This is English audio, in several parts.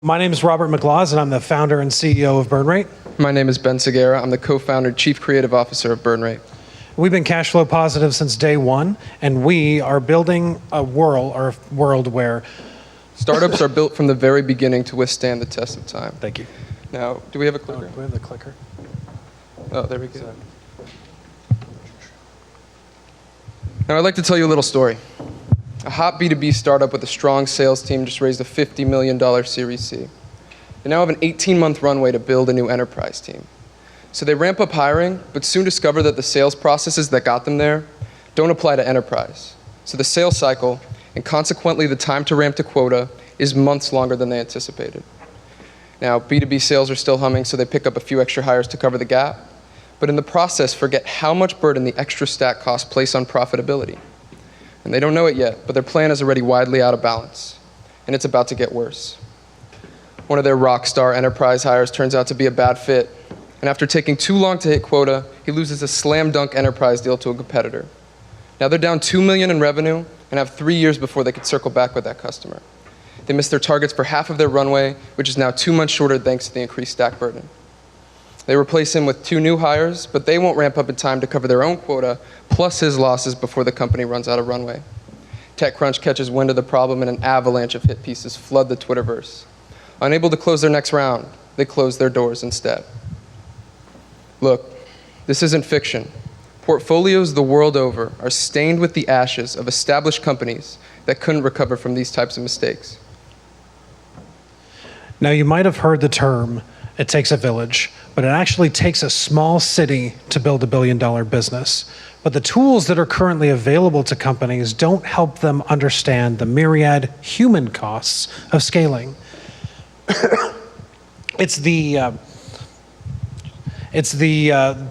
My name is Robert McLaws, and I'm the founder and CEO of BurnRate. My name is Ben Segura. I'm the co-founder, chief creative officer of BurnRate. We've been cash flow positive since day one, and we are building a world where startups are built from the very beginning to withstand the test of time. Thank you. Now, do we have a clicker? Do we have the clicker? Oh, there we go. Now, I'd like to tell you a little story. A hot B2B startup with a strong sales team just raised a $50 million Series C. They now have an 18-month runway to build a new enterprise team. So they ramp up hiring, but soon discover that the sales processes that got them there don't apply to enterprise. So the sales cycle, and consequently the time to ramp to quota, is months longer than they anticipated. Now, B2B sales are still humming, so they pick up a few extra hires to cover the gap, but in the process forget how much burden the extra stack costs place on profitability. And they don't know it yet, but their plan is already widely out of balance, and it's about to get worse. One of their rock star enterprise hires turns out to be a bad fit, and after taking too long to hit quota, he loses a slam dunk enterprise deal to a competitor. Now they're down $2 million in revenue and have 3 years before they could circle back with that customer. They missed their targets for half of their runway, which is now 2 months shorter thanks to the increased stack burden. They replace him with 2 new hires, but they won't ramp up in time to cover their own quota, plus his losses before the company runs out of runway. TechCrunch catches wind of the problem and an avalanche of hit pieces flood the Twitterverse. Unable to close their next round, they close their doors instead. Look, this isn't fiction. Portfolios the world over are stained with the ashes of established companies that couldn't recover from these types of mistakes. Now, you might have heard the term, it takes a village, but it actually takes a small city to build $1 billion business. But the tools that are currently available to companies don't help them understand the myriad human costs of scaling. It's the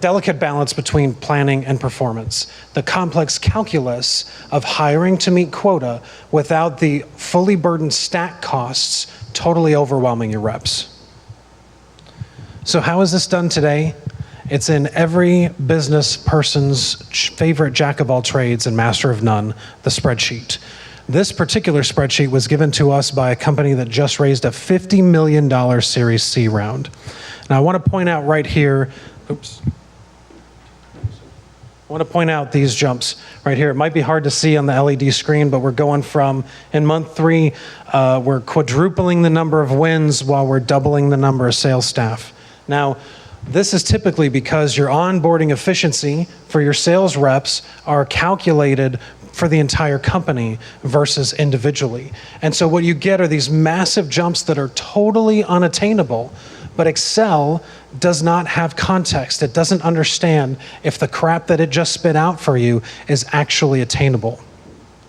delicate balance between planning and performance, the complex calculus of hiring to meet quota without the fully burdened stack costs totally overwhelming your reps. So how is this done today? It's in every business person's favorite jack of all trades and master of none, the spreadsheet. This particular spreadsheet was given to us by a company that just raised a $50 million Series C round. Now I want to point out right here, I want to point out these jumps right here. It might be hard to see on the LED screen, but we're going from, in month 3, we're quadrupling the number of wins while we're doubling the number of sales staff. Now, this is typically because your onboarding efficiency for your sales reps are calculated for the entire company versus individually. And so what you get are these massive jumps that are totally unattainable, but Excel does not have context. It doesn't understand if the crap that it just spit out for you is actually attainable.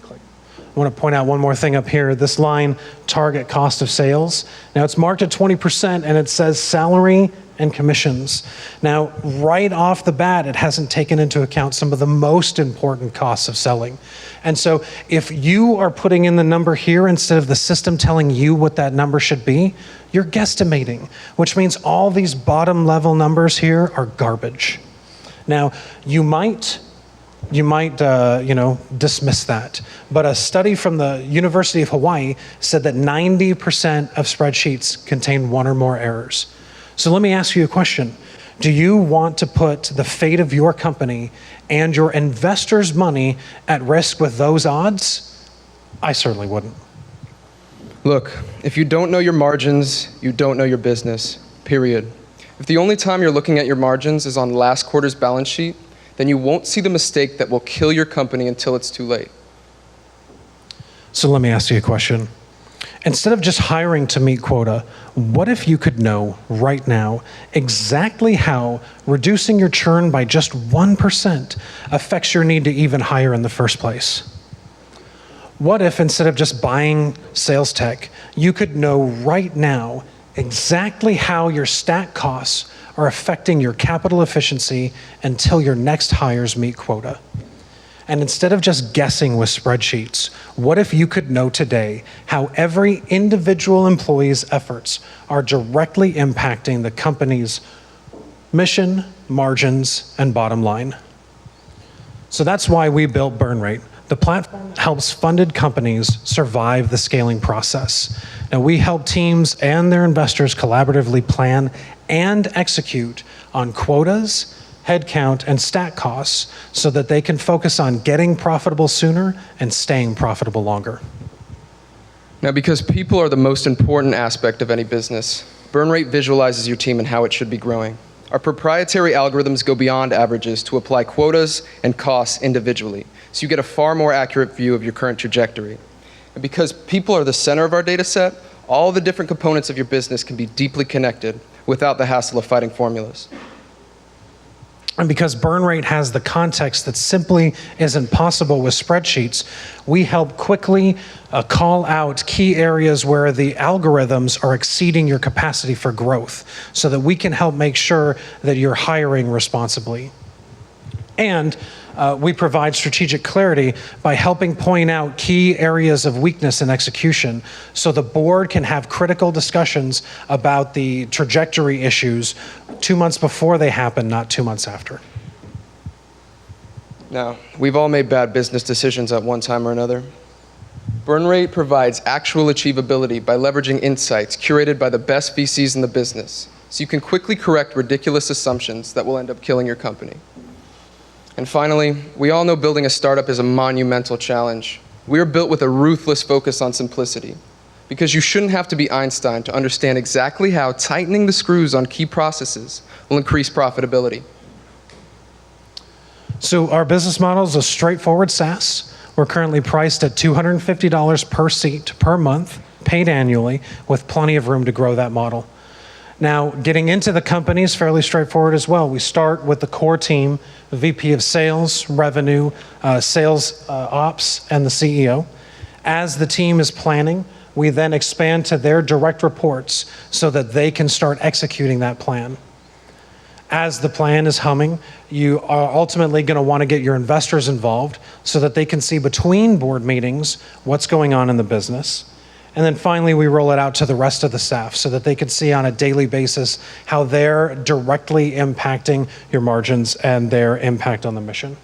I want to point out one more thing up here. This line, target cost of sales. Now it's marked at 20% and it says salary and commissions. Now, right off the bat, it hasn't taken into account some of the most important costs of selling. And so if you are putting in the number here instead of the system telling you what that number should be, you're guesstimating, which means all these bottom level numbers here are garbage. Now, you might dismiss that. But a study from the University of Hawaii said that 90% of spreadsheets contain 1 or more errors. So let me ask you a question. Do you want to put the fate of your company and your investors' money at risk with those odds? I certainly wouldn't. Look, if you don't know your margins, you don't know your business, period. If the only time you're looking at your margins is on last quarter's balance sheet, then you won't see the mistake that will kill your company until it's too late. So let me ask you a question. Instead of just hiring to meet quota, what if you could know right now exactly how reducing your churn by just 1% affects your need to even hire in the first place? What if instead of just buying sales tech, you could know right now exactly how your stack costs are affecting your capital efficiency until your next hires meet quota? And instead of just guessing with spreadsheets, what if you could know today how every individual employee's efforts are directly impacting the company's mission, margins, and bottom line? So that's why we built BurnRate, The platform helps funded companies survive the scaling process. Now, we help teams and their investors collaboratively plan and execute on quotas, headcount, and stat costs so that they can focus on getting profitable sooner and staying profitable longer. Now, because people are the most important aspect of any business, burn rate visualizes your team and how it should be growing. Our proprietary algorithms go beyond averages to apply quotas and costs individually, so you get a far more accurate view of your current trajectory. And because people are the center of our data set, all the different components of your business can be deeply connected without the hassle of fighting formulas. And because burn rate has the context that simply isn't possible with spreadsheets, we help quickly call out key areas where the algorithms are exceeding your capacity for growth so that we can help make sure that you're hiring responsibly. And we provide strategic clarity by helping point out key areas of weakness in execution so the board can have critical discussions about the trajectory issues 2 months before they happen, not 2 months after. Now, we've all made bad business decisions at one time or another. Burn rate provides actual achievability by leveraging insights curated by the best VCs in the business, so you can quickly correct ridiculous assumptions that will end up killing your company. And finally, we all know building a startup is a monumental challenge. We are built with a ruthless focus on simplicity, because you shouldn't have to be Einstein to understand exactly how tightening the screws on key processes will increase profitability. So our business model is a straightforward SaaS. We're currently priced at $250 per seat per month, paid annually, with plenty of room to grow that model. Now, getting into the company is fairly straightforward as well. We start with the core team, the VP of Sales, Revenue, Sales Ops, and the CEO. As the team is planning, we then expand to their direct reports so that they can start executing that plan. As the plan is humming, you are ultimately going to want to get your investors involved so that they can see between board meetings what's going on in the business. And then finally, we roll it out to the rest of the staff so that they can see on a daily basis how they're directly impacting your margins and their impact on the mission.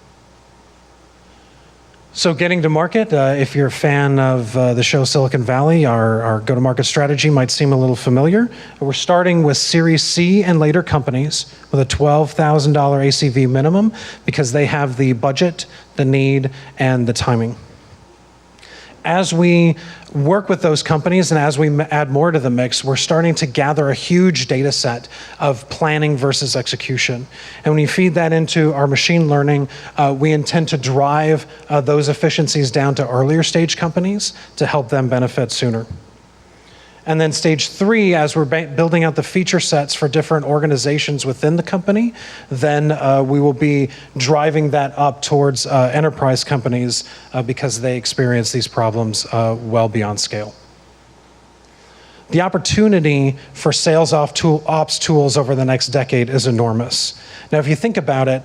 So getting to market, if you're a fan of the show Silicon Valley, our go-to-market strategy might seem a little familiar. We're starting with Series C and later companies with a $12,000 ACV minimum because they have the budget, the need, and the timing. As we work with those companies and as we add more to the mix, we're starting to gather a huge data set of planning versus execution. And when you feed that into our machine learning, we intend to drive those efficiencies down to earlier stage companies to help them benefit sooner. And then stage 3, as we're building out the feature sets for different organizations within the company, then we will be driving that up towards enterprise companies because they experience these problems well beyond scale. The opportunity for sales ops tools over the next decade is enormous. Now, if you think about it,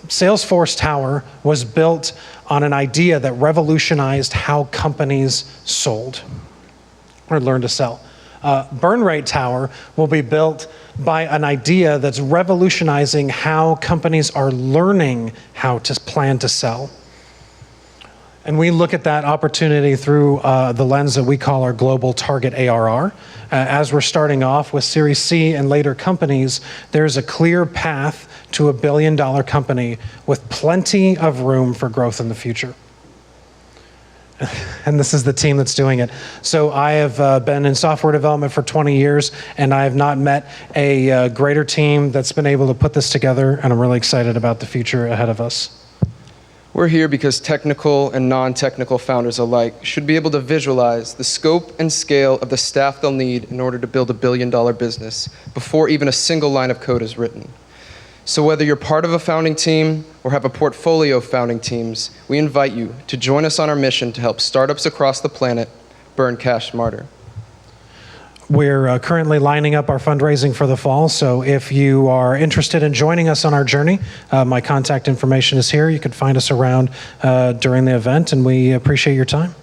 Salesforce Tower was built on an idea that revolutionized how companies sold or learn to sell. Burn Rate Tower will be built by an idea that's revolutionizing how companies are learning how to plan to sell. And we look at that opportunity through the lens that we call our global target ARR. As we're starting off with Series C and later companies, there's a clear path to a $1 billion company with plenty of room for growth in the future. And this is the team that's doing it. So I have been in software development for 20 years, and I have not met a greater team that's been able to put this together, and I'm really excited about the future ahead of us. We're here because technical and non-technical founders alike should be able to visualize the scope and scale of the staff they'll need in order to build a $1 billion business before even a single line of code is written. So whether you're part of a founding team or have a portfolio of founding teams, we invite you to join us on our mission to help startups across the planet burn cash smarter. We're currently lining up our fundraising for the fall, so if you are interested in joining us on our journey, my contact information is here. You can find us around during the event, and we appreciate your time.